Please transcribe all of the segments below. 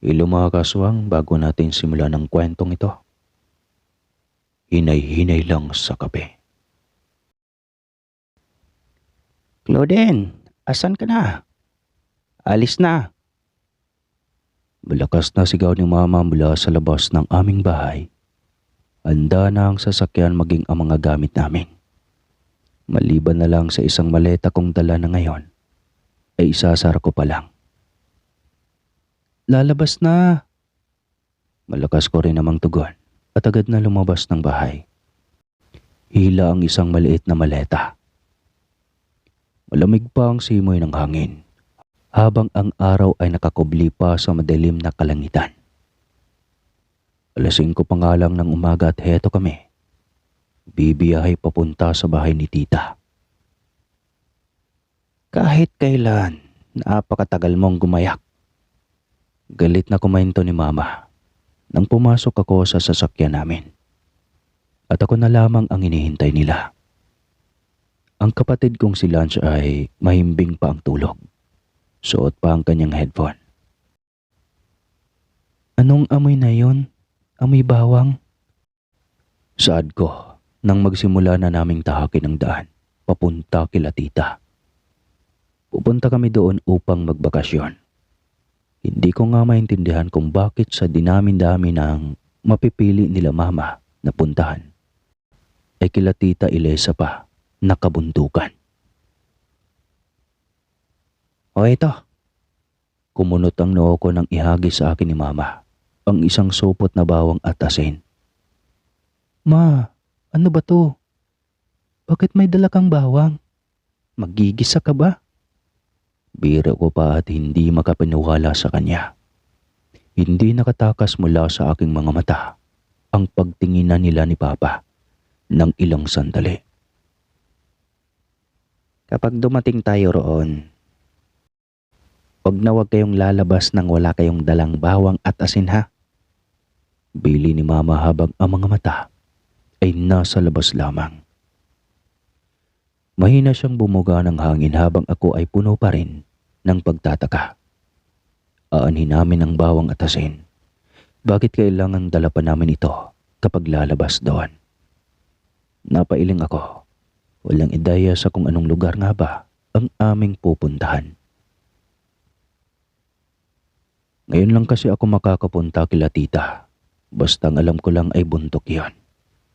Hello mga kaswang, bago natin simulan ang kwentong ito, hinay-hinay lang sa kape. Claudine, asan ka na? Alis na. Malakas na sigaw ni mama mula sa labas ng aming bahay. Handa na ang sasakyan maging ang mga gamit namin. Maliban na lang sa isang maleta kong dala na ngayon, ay isasara ko pa lang. Lalabas na. Malakas ko rin namang tugon at agad na lumabas ng bahay. Hila ang isang maliit na maleta. Malamig pa ang simoy ng hangin habang ang araw ay nakakubli pa sa madilim na kalangitan. 5:00 pa nga lang ng umaga at heto kami. Bibiyahe papunta sa bahay ni tita. Kahit kailan, napakatagal mong gumayak. Galit na komento ni mama nang pumasok ako sa sasakyan namin. At ako na lamang ang hinihintay nila. Ang kapatid kong si Lance ay mahimbing pa ang tulog. Suot pa ang kanyang headphone. Anong amoy na yon? Amoy bawang? Saad ko nang magsimula na naming tahakin ang daan papunta kila tita. Pupunta kami doon upang magbakasyon. Hindi ko nga maintindihan kung bakit sa dinamin-dami ng mapipili nila mama na puntahan ay kila tita Ilesa pa nakabundukan. O ito, kumunot ang noo ko nang ihagi sa akin ni mama ang isang supot na bawang at asin. Ma, ano ba to? Bakit may dala kang bawang? Magigisa ka ba? Biro ko pa at hindi makapaniwala sa kanya. Hindi nakatakas mula sa aking mga mata ang pagtinginan nila ni Papa ng ilang sandali. Kapag dumating tayo roon, wag kayong lalabas nang wala kayong dalang bawang at asin ha. Bili ni Mama habang ang mga mata ay nasa labas lamang. Mahina siyang bumuga ng hangin habang ako ay puno pa rin ng pagtataka. Aanhin namin ang bawang at asin. Bakit kailangan dala pa namin ito kapag lalabas doon? Napailing ako. Walang ideya sa kung anong lugar nga ba ang aming pupuntahan. Ngayon lang kasi ako makakapunta kila tita. Basta ang alam ko lang ay bundok yon.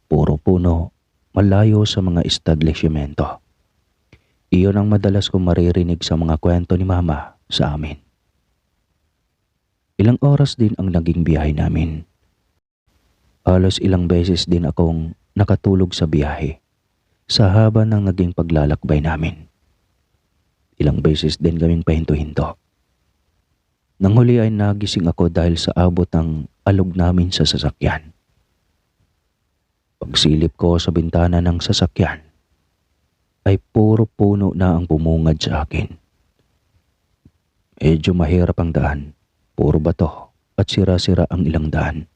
Puro puno, malayo sa mga establishmento. Iyon ang madalas kong maririnig sa mga kwento ni mama sa amin. Ilang oras din ang naging biyahe namin. Halos ilang beses din akong nakatulog sa biyahe sa haba ng naging paglalakbay namin. Ilang beses din kaming pahinto-hinto. Nang huli ay nagising ako dahil sa abot ng alog namin sa sasakyan. Pagsilip ko sa bintana ng sasakyan, ay puro puno na ang bumungad sa akin. Medyo mahirap ang daan, puro bato at sira-sira ang ilang daan.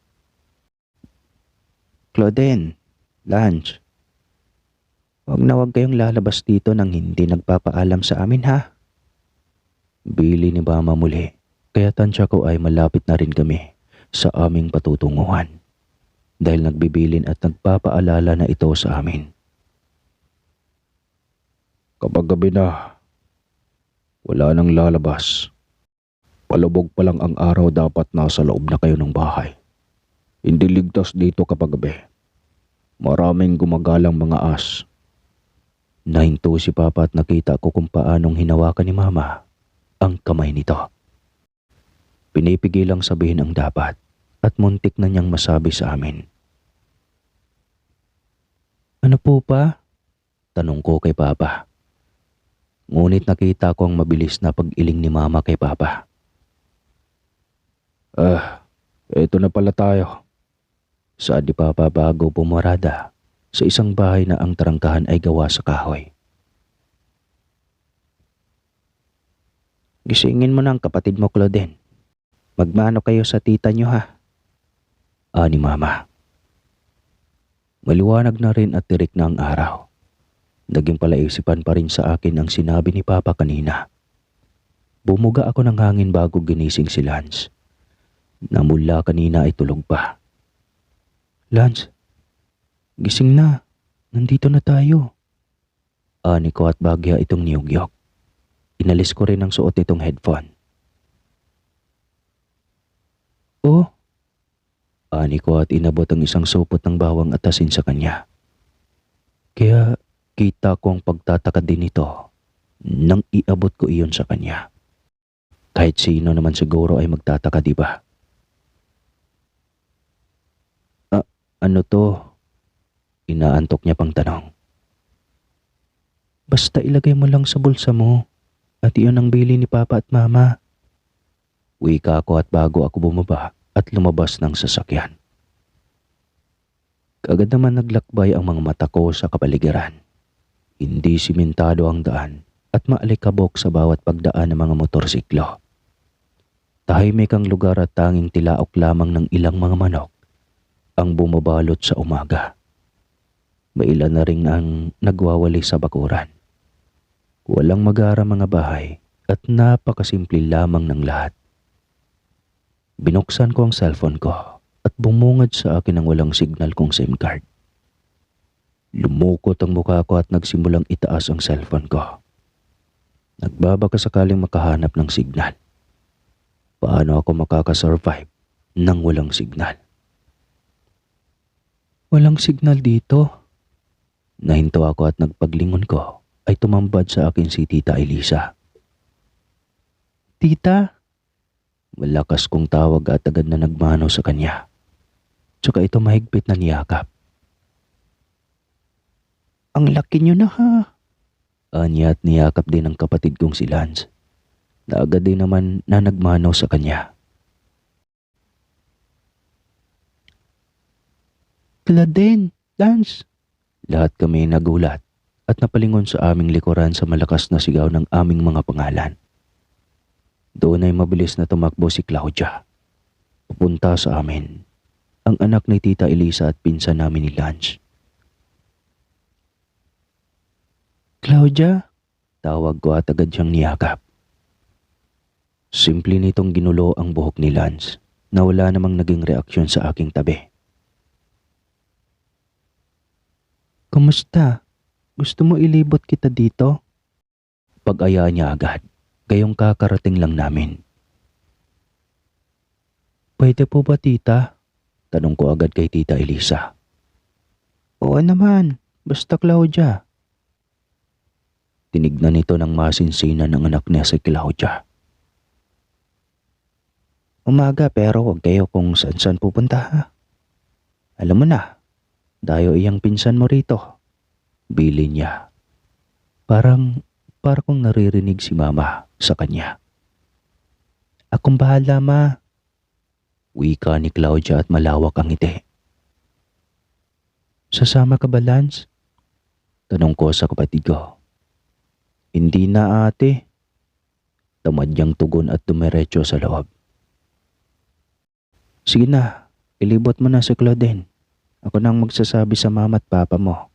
Claudine, Lance, wag kayong lalabas dito nang hindi nagpapaalam sa amin ha. Bili ni Mama muli, kaya tansya ko ay malapit na rin kami sa aming patutunguhan dahil nagbibilin at nagpapaalala na ito sa amin. Kapag gabi na, wala nang lalabas. Palubog pa lang ang araw, dapat nasa loob na kayo ng bahay. Hindi ligtas dito kapag gabi. Maraming gumagalang mga as. Nahinto si Papa at nakita ko kung paanong hinawakan ni Mama ang kamay nito. Pinipigilang sabihin ang dapat at muntik na niyang masabi sa amin. Ano po pa? Tanong ko kay Papa. Ngunit nakita ko ang mabilis na pag-iling ni Mama kay Papa. Eto na pala tayo. Saad ni Papa bago pumarada sa isang bahay na ang tarangkahan ay gawa sa kahoy. Gisingin mo na ang kapatid mo, Claudine. Magmano kayo sa tita niyo ha? Ni Mama. Maliwanag na rin at tirik na ang araw. Naging palaisipan pa rin sa akin ang sinabi ni Papa kanina. Bumuga ako ng hangin bago ginising si Lance. na mula kanina ay tulog pa. Lance, gising na. Nandito na tayo. Ani ko at bagya itong niyugyok. Inalis ko rin ang suot nitong headphone. Oh, ani ko at inabot ang isang supot ng bawang at asin sa kanya. Kaya kita ko ang pagtataka din nito nang iabot ko iyon sa kanya. Kahit sino naman siguro ay magtataka, di ba? Ano to? Inaantok niya pang tanong. Basta ilagay mo lang sa bulsa mo at iyon ang bili ni Papa at Mama. Wika ko at bago ako bumaba at lumabas ng sasakyan. Kaagad naman naglakbay ang mga mata ko sa kapaligiran. Hindi simentado ang daan at maalikabok sa bawat pagdaan ng mga motorsiklo. Tahimik ang lugar at tanging tilaok lamang ng ilang mga manok ang bumabalot sa umaga. May ilan na rin ang nagwawali sa bakuran. Walang magara mga bahay at napakasimple lamang ng lahat. Binuksan ko ang cellphone ko at bumungad sa akin ang walang signal kong SIM card. Lumukot ang mukha ko at nagsimulang itaas ang cellphone ko. Nagbabaka sakaling makahanap ng signal. Paano ako makakasurvive nang walang signal? Walang signal dito. Nahinto ako at nagpaglingon ko ay tumambad sa akin si Tita Elisa. Tita? Malakas kong tawag at agad na nagmano sa kanya. Tsaka ito mahigpit na niyakap. Ang laki niyo na ha. Anya at niyakap din ang kapatid kong si Lance. Na agad din naman na nagmano sa kanya. Claudine, Lance. Lahat kami nagulat at napalingon sa aming likuran sa malakas na sigaw ng aming mga pangalan. Doon ay mabilis na tumakbo si Claudia. Pupunta sa amin, ang anak ni Tita Elisa at pinsan namin ni Lance. Claudia? Tawag ko at agad siyang niyakap. Simple nitong ginulo ang buhok ni Lance na wala namang naging reaksyon sa aking tabi. Kumusta? Gusto mo ilibot kita dito? Pag-aya niya agad, gayong kakarating lang namin. Pwede po ba tita? Tanong ko agad kay Tita Elisa. Oo naman, basta Claudia. Tinignan nito ng masinsinan ng anak niya si Claudia. Umaga pero huwag kayo kung saan-saan pupunta ha. Alam mo na, dayo iyang pinsan mo rito. Bili niya. Parang kong naririnig si Mama sa kanya. Akong bahala ma. Wika ni Claudia at malawak ang ngiti. Sasama ka ba Lance? Tanong ko sa kapatid ko. Hindi na ate. Tamad niyang tugon at dumiretso sa loob. Sige na, ilibot mo na si Claudine. Ako nang magsasabi sa mama at papa mo.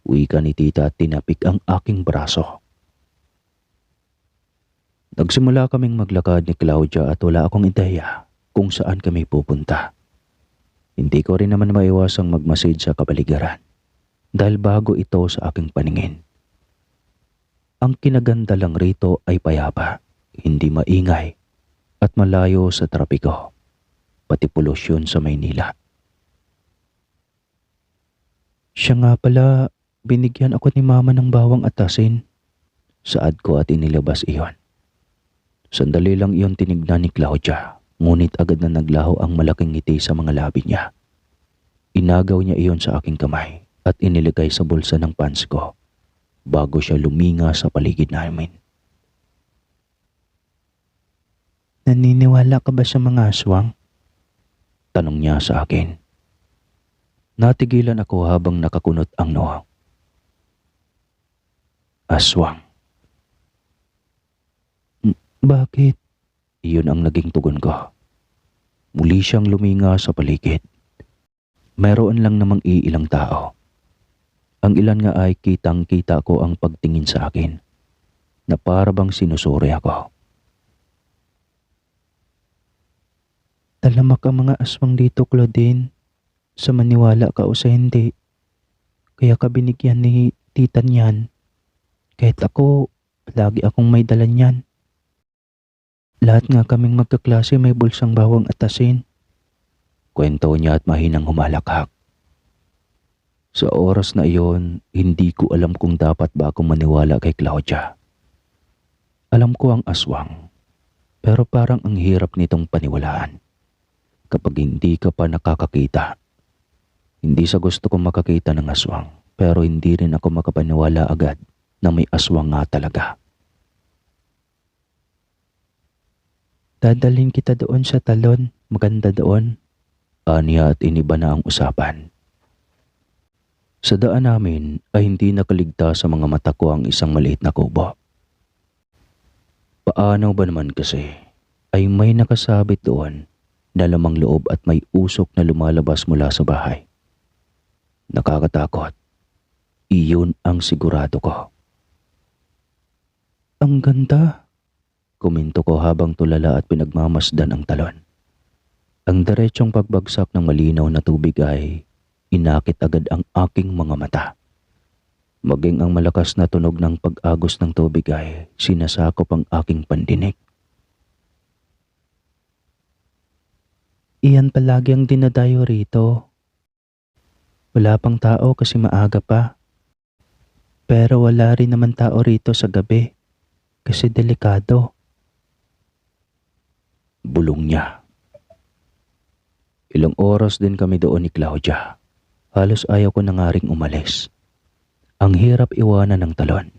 Wika ni tita at tinapik ang aking braso. Nagsimula kaming maglakad ni Claudia at wala akong ideya kung saan kami pupunta. Hindi ko rin naman maiwasang magmasid sa kapaligiran dahil bago ito sa aking paningin. Ang kinaganda lang rito ay payapa, hindi maingay at malayo sa trapiko, pati polusyon sa Maynila. Siya nga pala, binigyan ako ni Mama ng bawang at asin. Saad ko at inilabas iyon. Sandali lang iyon tinignan ni Claudia, ngunit agad na naglaho ang malaking ngiti sa mga labi niya. Inagaw niya iyon sa aking kamay at iniligay sa bulsa ng pants ko bago siya luminga sa paligid namin. Naniniwala ka ba sa mga aswang? Tanong niya sa akin. Natigilan ako habang nakakunot ang noo. Aswang. Bakit? Iyon ang naging tugon ko. Muli siyang luminga sa paligid. Mayroon lang namang iilang tao. Ang ilan nga ay kitang-kita ko ang pagtingin sa akin na para bang sinusuri ako. Talamak ang mga aswang dito, Claudine. Sa maniwala ka o sa hindi. Kaya ka binigyan ni tita niyan. Kahit ako, lagi akong may dala niyan. Lahat nga kaming magkaklase may bulsang bawang at asin. Kwento niya at mahinang humalakhak. Sa oras na iyon, hindi ko alam kung dapat ba akong maniwala kay Claudia. Alam ko ang aswang, pero parang ang hirap nitong paniwalaan kapag hindi ka pa nakakakita. Hindi sa gusto kong makakita ng aswang, pero hindi rin ako makapaniwala agad na may aswang nga talaga. Dadalhin kita doon sa talon, maganda doon. Aniya at iniba na ang usapan. Sa daan namin ay hindi nakaligtas sa mga mata ko ang isang maliit na kubo. Paano ba naman kasi ay may nakasabit doon na lamang loob at may usok na lumalabas mula sa bahay. Nakakatakot. Iyon ang sigurado ko. Ang ganda, kuminto ko habang tulala at pinagmamasdan ang talon. Ang diretsong pagbagsak ng malinaw na tubig ay inakit agad ang aking mga mata. Maging ang malakas na tunog ng pag-agos ng tubig ay sinasakop ang aking pandinig. Iyan palagi ang dinadayo rito. Wala pang tao kasi maaga pa. Pero wala rin naman tao rito sa gabi kasi delikado. Bulong niya. Ilang oras din kami doon ni Claudia. Halos ayaw ko na nga ring umalis. Ang hirap iwanan ng talon.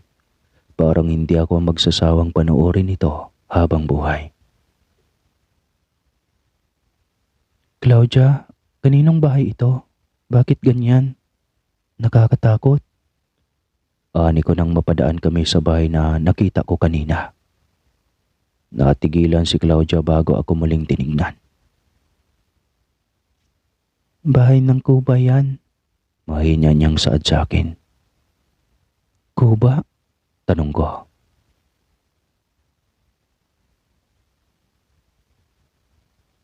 Parang hindi ako magsasawang panoorin ito habang buhay. Claudia, kaninong bahay ito? Bakit ganyan? Nakakatakot. Ani ko nang mapadaan kami sa bahay na nakita ko kanina. Natigilan si Claudia bago ako muling tinignan. Bahay ng kuba yan. Mahina niyang saad sa akin. Kuba? Tanong ko.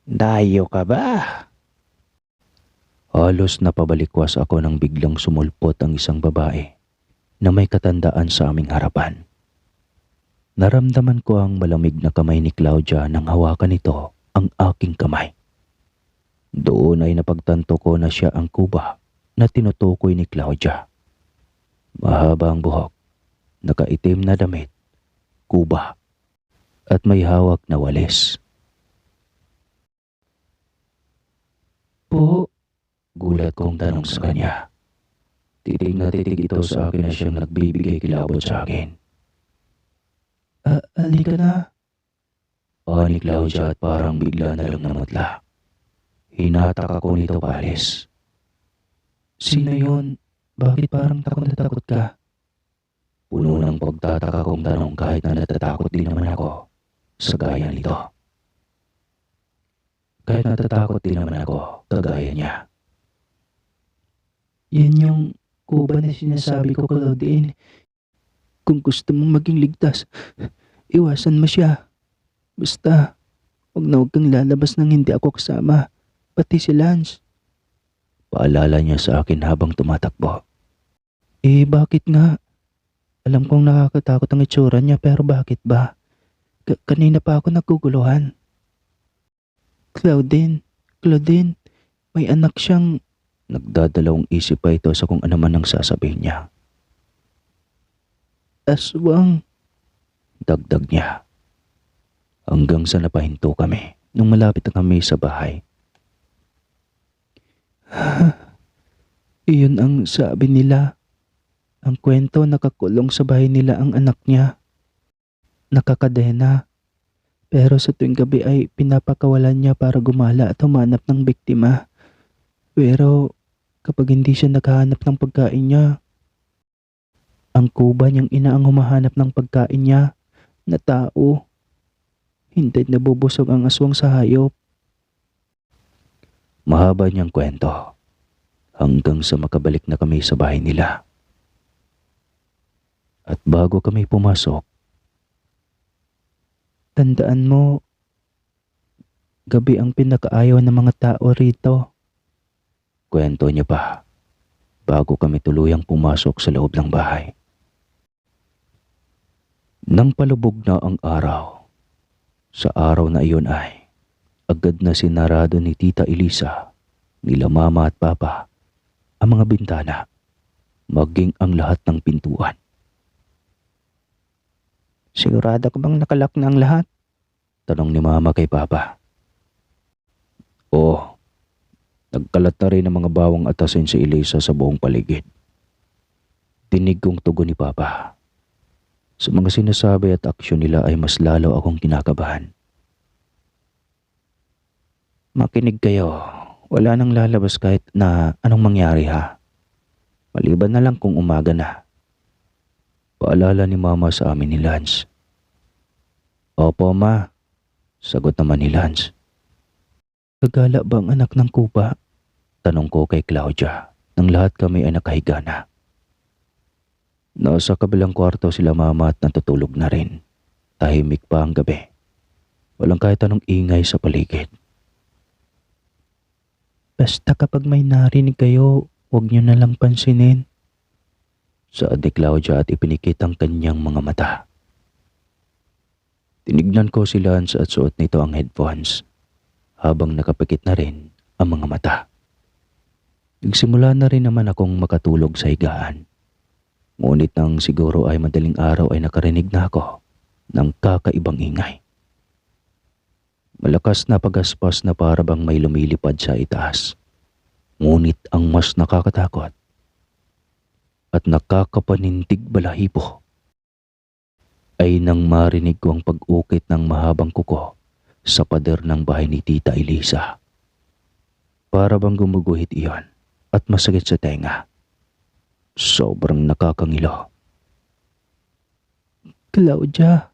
Dayo ka ba? Halos napabalikwas ako nang biglang sumulpot ang isang babae na may katandaan sa aming harapan. Naramdaman ko ang malamig na kamay ni Claudia nang hawakan nito ang aking kamay. Doon ay napagtanto ko na siya ang kuba na tinutukoy ni Claudia. Mahaba ang buhok, nakaitim na damit, kuba, at may hawak na walis. Po, gulat kong tanong sa kanya. Titig na titig ito sa akin na siyang nagbibigay kilabot sa akin. Halika na. Ni Claudia at parang bigla na lang namutla. Hinatak ako nito paalis. Sino yun? Bakit parang takot na takot ka? Puno ng pagtataka kong tanong kahit na natatakot din naman ako sa gaya nito. Kahit natatakot din naman ako, kagaya niya. Yan yung kuba na sinasabi ko, Claudine. Kung gusto mong maging ligtas, iwasan mo siya. Basta, huwag kang lalabas nang hindi ako kasama, pati si Lance. Paalala niya sa akin habang tumatakbo. Bakit nga? Alam kong nakakatakot ang itsura niya pero bakit ba? Kanina pa ako naguguluhan. Claudine, may anak siyang... Nagdadalawang isip pa ito sa kung ano man ang sasabihin niya. Aswang, dagdag niya. Hanggang sa napahinto kami nung malapit na kami sa bahay. Iyon ang sabi nila. Ang kwento, nakakulong sa bahay nila ang anak niya. Nakakadena. Pero sa tuwing gabi ay pinapakawalan niya para gumala at humanap ng biktima. Pero kapag hindi siya naghahanap ng pagkain niya, ang kuba niyang ina ang humahanap ng pagkain niya na tao. Hindi nabubusog ang aswang sa hayop. Mahaba niyang kwento hanggang sa makabalik na kami sa bahay nila. At bago kami pumasok, tandaan mo, Gabi ang pinakaayaw ng mga tao rito. Kwento niya pa bago kami tuluyang pumasok sa loob ng bahay. Nang palubog na ang araw, sa araw na iyon ay agad na sinarado ni Tita Elisa, nila Mama at Papa, ang mga bintana, maging ang lahat ng pintuan. Sigurado ka bang nakalak na ang lahat? Tanong ni Mama kay Papa. Oo, nagkalat na rin ang mga bawang atasin si Elisa sa buong paligid. Tinig kong tugon ni Papa. Sa mga sinasabi at aksyon nila ay mas lalo akong kinakabahan. Makinig kayo, wala nang lalabas kahit na anong mangyari ha. Maliban na lang kung umaga na. Paalala ni Mama sa amin ni Lance. Opo ma, sagot naman ni Lance. Gagala ba ang anak ng kupa? Tanong ko kay Claudia nang lahat kami ay nakahiga na. Nasa kabilang kwarto sila Mama at natutulog na rin. Tahimik pa ang gabi. Walang kahit anong ingay sa paligid. Basta kapag may narinig kayo, huwag niyo na lang pansinin. Saad ni Claudia at ipinikit ang kanyang mga mata. Tinignan ko si Lance at suot nito ang headphones habang nakapikit na rin ang mga mata. Nagsimula na rin naman akong makatulog sa higaan. Ngunit nang siguro ay madaling araw ay nakarinig na ako ng kakaibang ingay. Malakas na pagaspas na para bang may lumilipad sa itaas. Ngunit ang mas nakakatakot at nakakapanindig balahibo ay nang marinig ko ang pag-ukit ng mahabang kuko sa pader ng bahay ni Tita Elisa. Para bang gumuguhit iyon at masakit sa tenga. Sobrang nakakangilo. Claudia!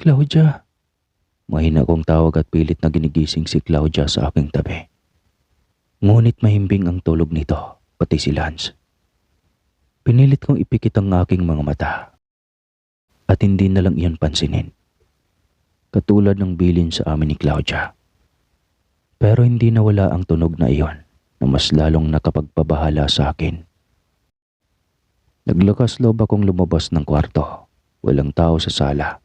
Claudia! Mahina kong tawag at pilit na ginigising si Claudia sa aking tabi. Ngunit mahimbing ang tulog nito, pati si Lance. Pinilit kong ipikit ang aking mga mata at hindi na lang iyon pansinin. Katulad ng bilin sa amin ni Claudia. Pero hindi nawala ang tunog na iyon na mas lalong nakapagpabahala sa akin. Naglakas loob akong lumabas ng kwarto. Walang tao sa sala.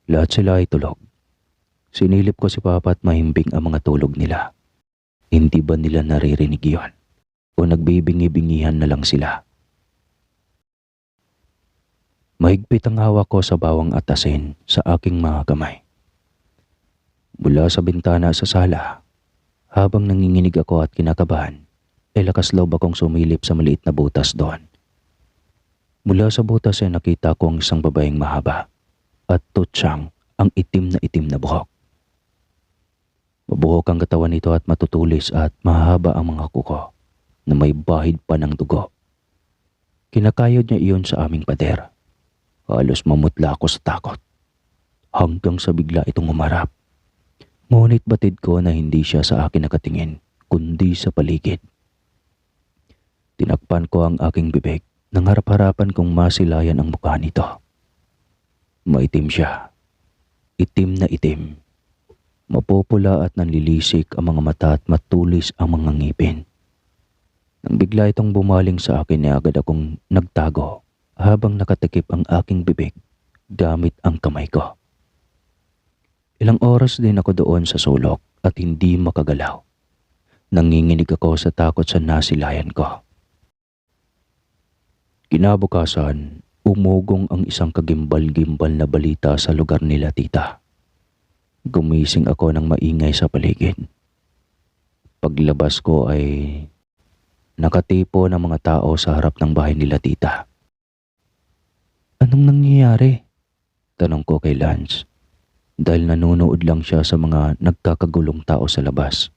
Lahat sila ay tulog. Sinilip ko si Papa at mahimbing ang mga tulog nila. Hindi ba nila naririnig iyon? O nagbibingi-bingihan na lang sila? Mahigpit ang hawak ko sa bawang atasin sa aking mga kamay. Mula sa bintana sa sala, habang nanginginig ako at kinakabahan, ay lakas loob akong sumilip sa maliit na butas doon. Mula sa butas ay nakita ko ang isang babaeng mahaba at tutsang ang itim na buhok. Mabuhok ang katawan nito at matutulis at mahaba ang mga kuko na may bahid pa ng dugo. Kinakayod niya iyon sa aming pader. Halos mamutla ako sa takot. Hanggang sa bigla itong umarap. Ngunit batid ko na hindi siya sa akin nakatingin, kundi sa paligid. Tinakpan ko ang aking bibig nang harap-harapan kong masilayan ang mukha nito. Maitim siya. Itim na itim. Mapupula at nanlilisik ang mga mata at matulis ang mga ngipin. Nang bigla itong bumaling sa akin ay agad akong nagtago habang nakatakip ang aking bibig gamit ang kamay ko. Ilang oras din ako doon sa sulok at hindi makagalaw. Nanginginig ako sa takot sa nasilayan ko. Kinabukasan, umugong ang isang kagimbal-gimbal na balita sa lugar nila tita. Gumising ako ng maingay sa paligid. Paglabas ko ay nakatipo ng mga tao sa harap ng bahay nila tita. Anong nangyayari? Tanong ko kay Lance dahil nanonood lang siya sa mga nagkakagulong tao sa labas.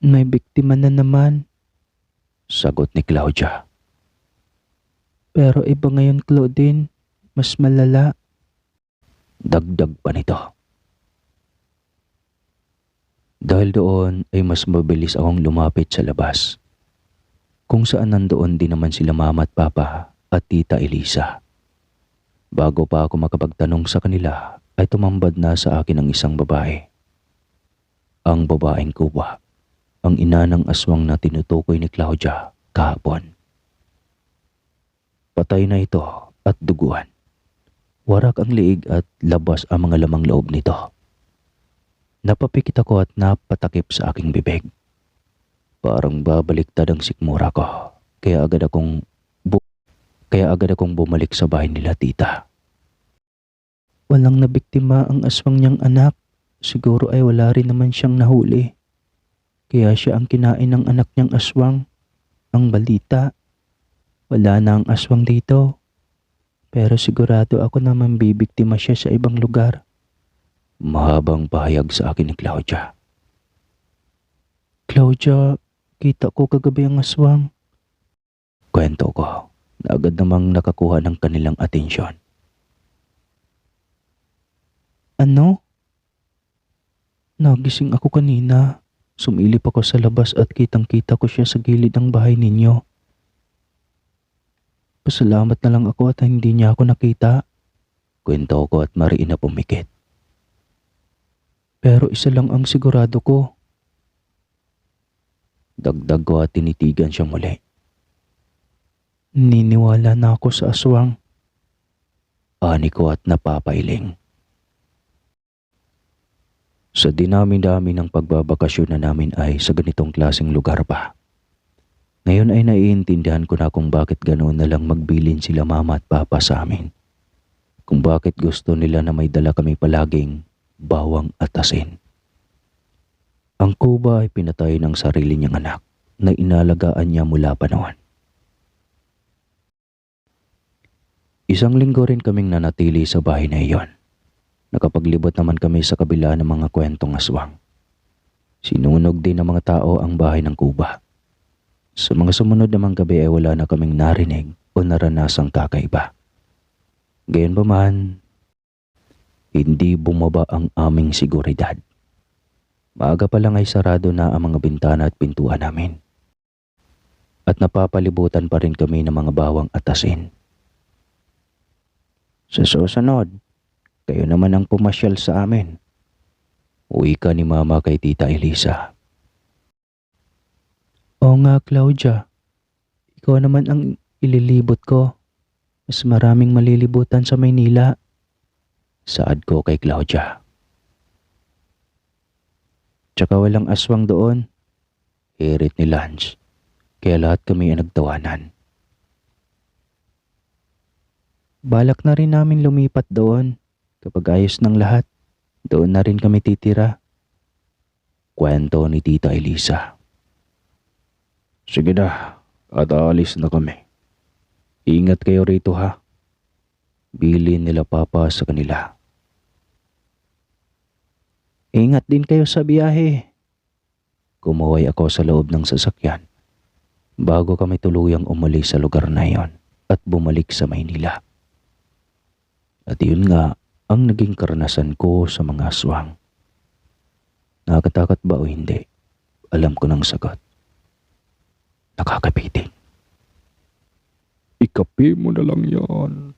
May biktima na naman, sagot ni Claudia. Pero iba ngayon, Claudine, mas malala. Dagdag pa nito. Dahil doon ay mas mabilis akong lumapit sa labas, kung saan nandoon din naman sila Mama at Papa at Tita Elisa. Bago pa ako makapagtanong sa kanila ay tumambad na sa akin ang isang babae. Ang babaeng kuba, ang ina ng aswang na tinutukoy ni Claudia kahapon. Patay na ito at duguan. Warak ang liig at labas ang mga lamang loob nito. Napapikit ako at napatakip sa aking bibig. Parang babaliktad ang sikmura ko, kaya agad akong bumalik sa bahay nila tita. Walang nabiktima ang aswang niyang anak. Siguro ay wala rin naman siyang nahuli. Kaya siya ang kinain ng anak niyang aswang. Ang balita, wala na ang aswang dito. Pero sigurado ako na mambibiktima siya sa ibang lugar. Mahabang pahayag sa akin ni Claudia. Claudia, kita ko kagabi ang aswang. Kwento ko, na agad namang nakakuha ng kanilang atensyon. Ano? Nagising ako kanina. Sumilip ako sa labas at kitang-kita ko siya sa gilid ng bahay ninyo. Pasalamat na lang ako at hindi niya ako nakita. Kwento ko at mariin na pumikit. Pero isa lang ang sigurado ko. Dagdag ko at tinitigan siya muli. Niniwala na ako sa aswang. Ani ko at napapailing. Sa dinami-dami ng pagbabakasyon na namin ay sa ganitong klaseng lugar pa. Ngayon ay naiintindihan ko na kung bakit ganoon na lang magbilin sila mama at papa sa amin. Kung bakit gusto nila na may dala kami palaging bawang at asin. Ang kuba ay pinatay ng sarili niyang anak na inalagaan niya mula pa noon. Isang linggo rin kaming nanatili sa bahay na iyon. Nakapaglibot naman kami sa kabila ng mga kwentong aswang. Sinunog din ng mga tao ang bahay ng kuba. Sa mga sumunod namang gabi ay wala na kaming narinig o naranasang kakaiba. Gayunpaman, hindi bumaba ang aming seguridad. Maaga pa lang ay sarado na ang mga bintana at pintuan namin. At napapalibutan pa rin kami ng mga bawang at asin. Sa susunod, kayo naman ang pumasyal sa amin. Uwi ka ni mama kay tita Elisa. Oo nga, Claudia. Ikaw naman ang ililibot ko. Mas maraming malilibutan sa Maynila. Saad ko kay Claudia. Tsaka walang aswang doon. Hirit ni Lance. Kaya lahat kami ay nagtawanan. Balak na rin namin lumipat doon. Kapag ayos ng lahat, doon na rin kami titira. Kwento ni tita Elisa. Sige na, at aalis na kami. Ingat kayo rito ha. Bilin nila papa sa kanila. Ingat din kayo sa biyahe. Kumaway ako sa loob ng sasakyan bago kami tuluyang umalis sa lugar na iyon at bumalik sa Maynila. At yun nga ang naging karanasan ko sa mga aswang. Nakakatakot ba o hindi? Alam ko ng sagot. Nakakapiting. Ikapi mo na lang yan.